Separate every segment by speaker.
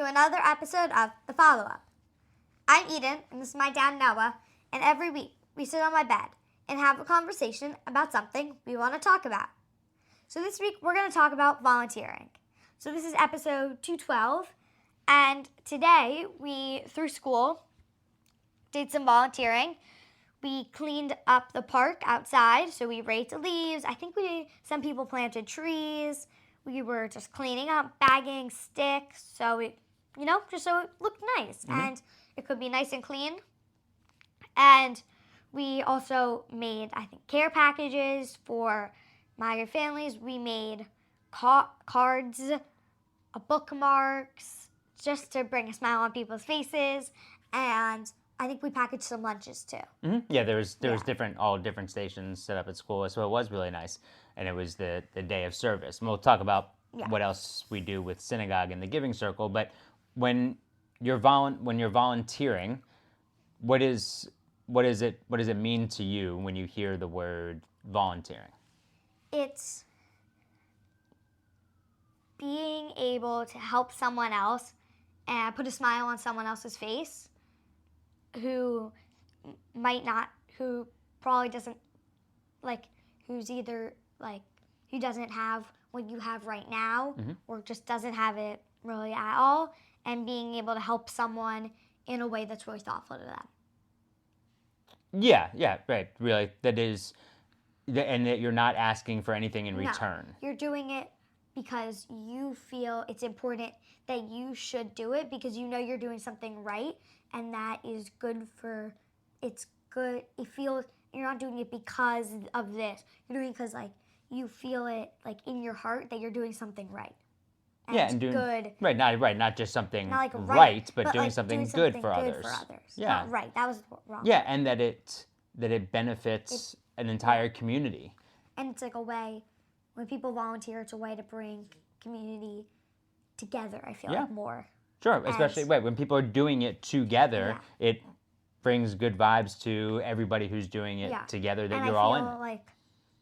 Speaker 1: another episode of The Follow-Up. I'm Eden, and this is my dad Noah, and every week we sit on my bed and have a conversation about something we want to talk about. So this week we're going to talk about volunteering. So this is episode 212, and today we, through school, did some volunteering. We cleaned up the park outside, so we raked the leaves. I think some people planted trees. We were just cleaning up, bagging sticks, so it, just so it looked nice. Mm-hmm. And it could be nice and clean. And we also made, care packages for migrant families. We made cards, bookmarks, just to bring a smile on people's faces. And I think we packaged some lunches too.
Speaker 2: Mm-hmm. Yeah, there was all different stations set up at school, so it was really nice. And it was the day of service. And we'll talk about what else we do with synagogue and the giving circle. But when you're volunteering, what does it mean to you when you hear the word volunteering?
Speaker 1: It's being able to help someone else and put a smile on someone else's face who probably doesn't, who doesn't have what you have right now, mm-hmm. or just doesn't have it really at all, and being able to help someone in a way that's really thoughtful to them.
Speaker 2: Yeah, right. Really, that is, and that you're not asking for anything in return.
Speaker 1: You're doing it because you feel it's important that you should do it because you know you're doing something right, and that is good for, it's good, it feels, you're not doing it because of this. You're doing it because, you feel it, in your heart that you're doing something right. And
Speaker 2: good. Right, not just something
Speaker 1: not
Speaker 2: right, but doing something good for others.
Speaker 1: Yeah. Not right, that was wrong.
Speaker 2: Yeah, and that it benefits an entire community.
Speaker 1: And it's a way, when people volunteer, it's a way to bring community together, I feel like, more.
Speaker 2: Sure, especially when people are doing it together, it brings good vibes to everybody who's doing it together, that you're all in.
Speaker 1: And I feel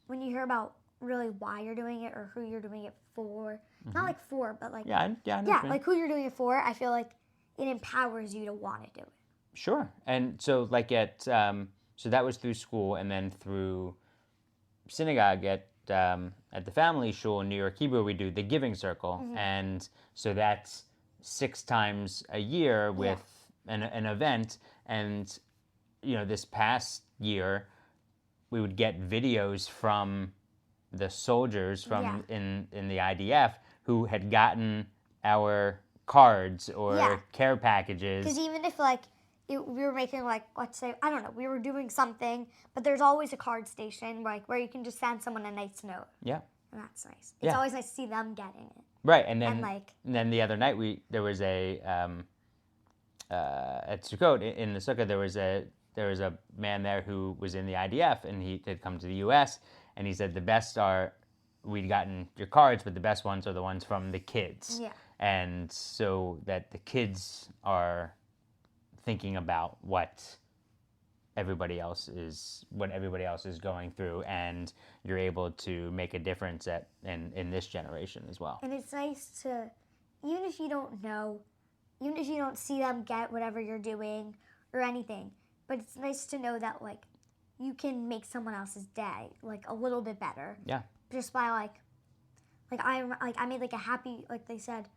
Speaker 1: when you hear about really why you're doing it or who you're doing it for, mm-hmm. not for, but who you're doing it for, I feel like it empowers you to want to do it.
Speaker 2: Sure. And so so that was through school, and then through synagogue at the family shul in New York Hebrew, we do the giving circle, mm-hmm. and so that's 6 times a year with an event. And this past year we would get videos from the soldiers in the IDF who had gotten our cards or care packages.
Speaker 1: Because even if we were making let's say, I don't know, we were doing something, but there's always a card station where you can just send someone a nice note.
Speaker 2: Yeah.
Speaker 1: And that's nice. It's always nice to see them getting it.
Speaker 2: Right, and then the other night there was a at Sukkot in the sukkah there was a man there who was in the IDF, and he had come to the U.S. and he said the best we'd gotten your cards, but the best ones are the ones from the kids.
Speaker 1: Yeah.
Speaker 2: And so that the kids are thinking about what everybody else is going through, and you're able to make a difference in this generation as well.
Speaker 1: And it's nice to, even if you don't see them get whatever you're doing or anything, but it's nice to know that you can make someone else's day a little bit better.
Speaker 2: Yeah.
Speaker 1: Just by I made a happy, they said,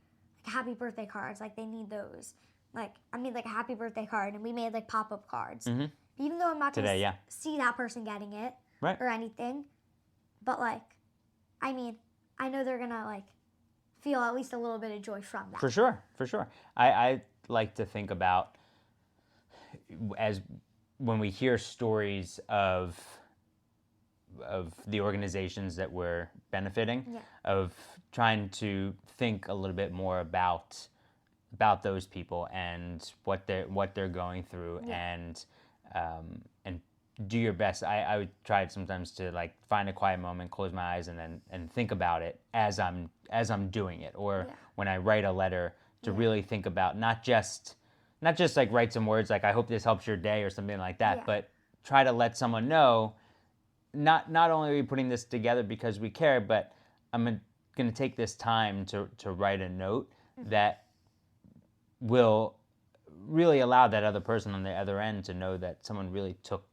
Speaker 1: happy birthday cards, they need those. I made a happy birthday card, and we made pop-up cards.
Speaker 2: Mm-hmm.
Speaker 1: Even though I'm not going to see that person getting it or anything, but I know they're going to feel at least a little bit of joy from that.
Speaker 2: For sure. I like to think about, as when we hear stories of the organizations that we're benefiting, of trying to think a little bit more about those people and what they're going through, and do your best. I would try sometimes to find a quiet moment, close my eyes, and think about it as I'm doing it, or when I write a letter, to really think about not just write some words I hope this helps your day or something like that, but try to let someone know, not only are we putting this together because we care, but I'm going to take this time to write a note that will really allow that other person on the other end to know that someone really took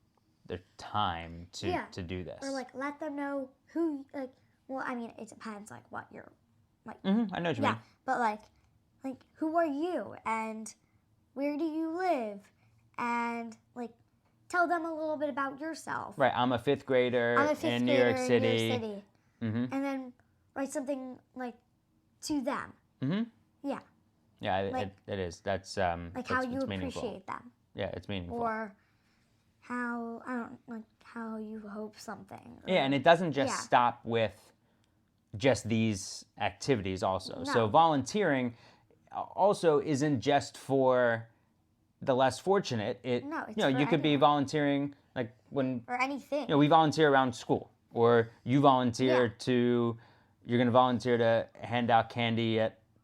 Speaker 2: their time to do this.
Speaker 1: Or like let them know who like. Well, I mean, it depends like what you're like.
Speaker 2: I know what you mean.
Speaker 1: But like who are you and where do you live and like tell them a little bit about yourself.
Speaker 2: Right. I'm a fifth grader in New York City.
Speaker 1: And then write something like to them. Yeah.
Speaker 2: Yeah,
Speaker 1: Like-
Speaker 2: it is. That's
Speaker 1: Like how you
Speaker 2: meaningful.
Speaker 1: appreciate them.
Speaker 2: Yeah, it's meaningful.
Speaker 1: Or how how you hope something.
Speaker 2: Yeah, and it doesn't just
Speaker 1: Yeah.
Speaker 2: stop with just these activities also.
Speaker 1: No.
Speaker 2: So volunteering also isn't just for the less fortunate.
Speaker 1: No, it's
Speaker 2: you know,
Speaker 1: for
Speaker 2: you could be
Speaker 1: anyone.
Speaker 2: volunteering like when
Speaker 1: Or anything.
Speaker 2: you know, we volunteer around school, or you volunteer
Speaker 1: Yeah.
Speaker 2: you're going to volunteer to hand out candy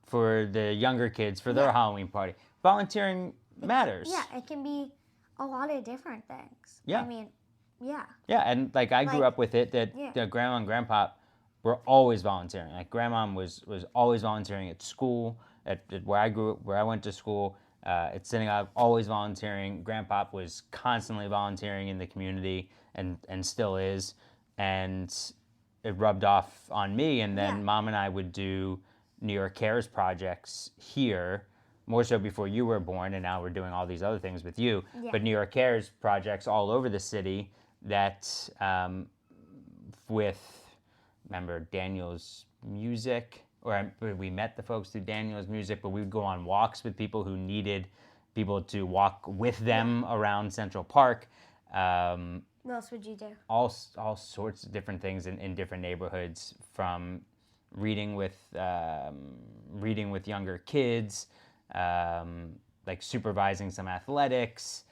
Speaker 2: for the younger kids for their
Speaker 1: Yeah.
Speaker 2: Halloween party. Volunteering matters.
Speaker 1: Yeah, it can be a lot of different things.
Speaker 2: Yeah.
Speaker 1: I mean, yeah.
Speaker 2: Yeah, and like I grew
Speaker 1: Like-
Speaker 2: up with it that
Speaker 1: Yeah.
Speaker 2: grandma and grandpa were always volunteering. Like grandma was always volunteering at school, at where I grew up, where I went to school. At synagogue, always volunteering. Grandpa was constantly volunteering in the community and still is. And it rubbed off on me. And then
Speaker 1: Yeah.
Speaker 2: Mom and I would do New York Cares projects here, more so before you were born. And now we're doing all these other things with you.
Speaker 1: Yeah.
Speaker 2: But New York Cares projects all over the city that remember Daniel's music, or we met the folks through Daniel's music, but we would go on walks with people who needed people to walk with them around Central Park.
Speaker 1: What else would you do?
Speaker 2: All sorts of different things in different neighborhoods, from reading with younger kids, like supervising some athletics,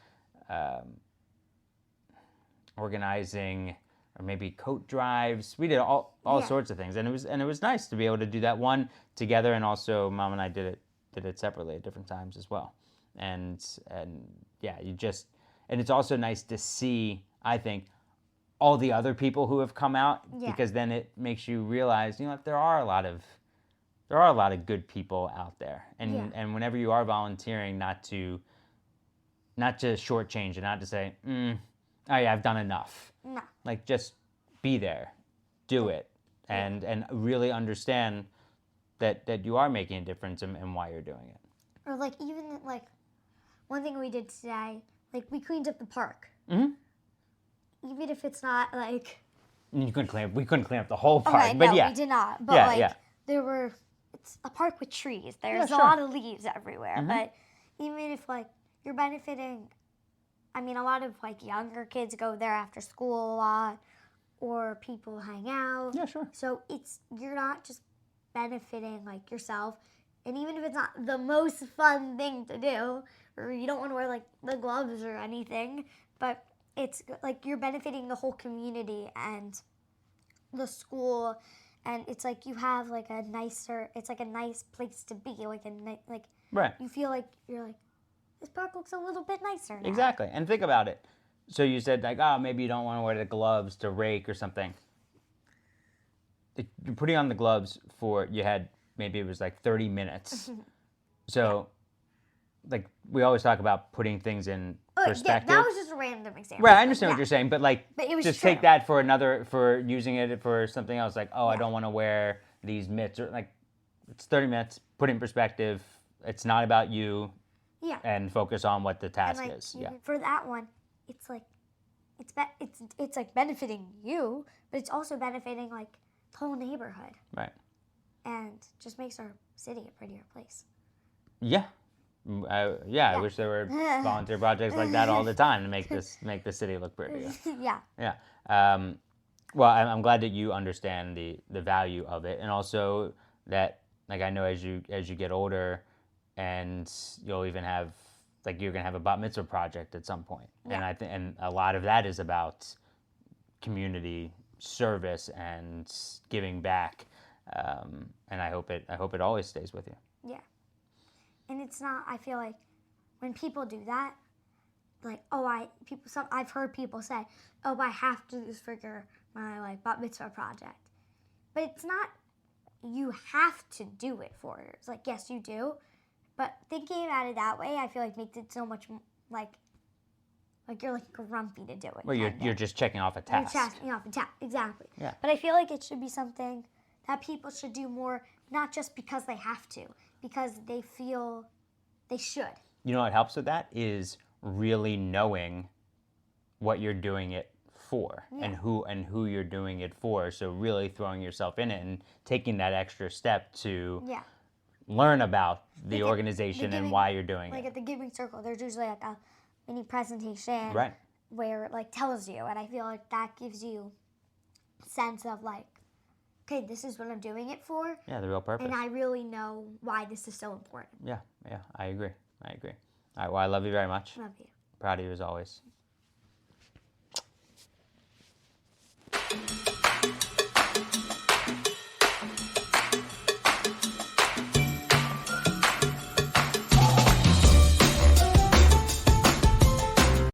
Speaker 2: organizing or maybe coat drives. We did all
Speaker 1: Yeah.
Speaker 2: sorts of things, and it was nice to be able to do that one together, and also Mom and I did it separately at different times as well. And yeah, and it's also nice to see, I think, all the other people who have come out,
Speaker 1: Yeah.
Speaker 2: because then it makes you realize, you know, there are a lot of good people out there, and
Speaker 1: Yeah.
Speaker 2: and whenever you are volunteering, not to shortchange and not to say, oh yeah, I've done enough.
Speaker 1: No.
Speaker 2: Like, just be there, do it, and really understand that you are making a difference and why you're doing it.
Speaker 1: Or like even like one thing we did today, like we cleaned up the park. Even if it's not like
Speaker 2: We couldn't clean up the whole park,
Speaker 1: okay,
Speaker 2: but
Speaker 1: no,
Speaker 2: yeah,
Speaker 1: we did not. But
Speaker 2: Yeah,
Speaker 1: like
Speaker 2: yeah.
Speaker 1: it's a park with trees. There's
Speaker 2: sure.
Speaker 1: a lot of leaves everywhere. But even if like you're benefiting, I mean, a lot of like younger kids go there after school a lot, or people hang out.
Speaker 2: Yeah, sure.
Speaker 1: So you're not just benefiting like yourself, and even if it's not the most fun thing to do, or you don't want to wear like the gloves or anything, but it's like you're benefiting the whole community and the school, and it's like you have like it's like a nice place to be, like
Speaker 2: Right.
Speaker 1: you feel like you're like, this park looks a little bit nicer now.
Speaker 2: Exactly. And think about it. So you said like, oh, maybe you don't want to wear the gloves to rake or something. You're putting on the gloves maybe it was like 30 minutes. So like we always talk about putting things in
Speaker 1: Oh, yeah,
Speaker 2: perspective.
Speaker 1: that was just a random example.
Speaker 2: Right, I understand
Speaker 1: Yeah.
Speaker 2: what you're saying, but like,
Speaker 1: But it was
Speaker 2: just
Speaker 1: true.
Speaker 2: take that for using it for something else. Like, oh, I don't want to wear these mitts, or like, it's 30 minutes. Put it in perspective. It's not about you,
Speaker 1: Yeah.
Speaker 2: and focus on what the
Speaker 1: And
Speaker 2: task
Speaker 1: like
Speaker 2: is. Yeah,
Speaker 1: for that one, it's like it's like benefiting you, but it's also benefiting like the whole neighborhood,
Speaker 2: right.
Speaker 1: and just makes our city a prettier place.
Speaker 2: Yeah, I wish there were volunteer projects like that all the time to make the city look prettier.
Speaker 1: Yeah.
Speaker 2: Yeah. Well, I'm glad that you understand the value of it, and also that, like, I know as you get older, and you'll even have, like, you're gonna have a bat mitzvah project at some point, and I think, and a lot of that is about community service and giving back, and I hope it always stays with you.
Speaker 1: Yeah. And it's not, I feel like when people do that, like, I've heard people say, oh, I have to do this for my like bat mitzvah project. But it's not, you have to do it for it. It's like, yes, you do, But thinking about it that way, I feel like makes it so much like you're like grumpy to do it.
Speaker 2: Well, you're just checking off a task.
Speaker 1: You're checking off a task, exactly.
Speaker 2: Yeah.
Speaker 1: But I feel like it should be something that people should do more, not just because they have to, because they feel they should.
Speaker 2: You know what helps with that is really knowing what you're doing it for and who you're doing it for. So really throwing yourself in it and taking that extra step to learn about the organization and why you're doing
Speaker 1: like
Speaker 2: it.
Speaker 1: at the Giving Circle, there's usually like a mini presentation where it like tells you, and I feel like that gives you a sense of like, okay, this is what I'm doing it for.
Speaker 2: Yeah, the real purpose.
Speaker 1: And I really know why this is so important.
Speaker 2: Yeah, I agree. All right, well, I love you very much.
Speaker 1: Love you.
Speaker 2: Proud of you as always.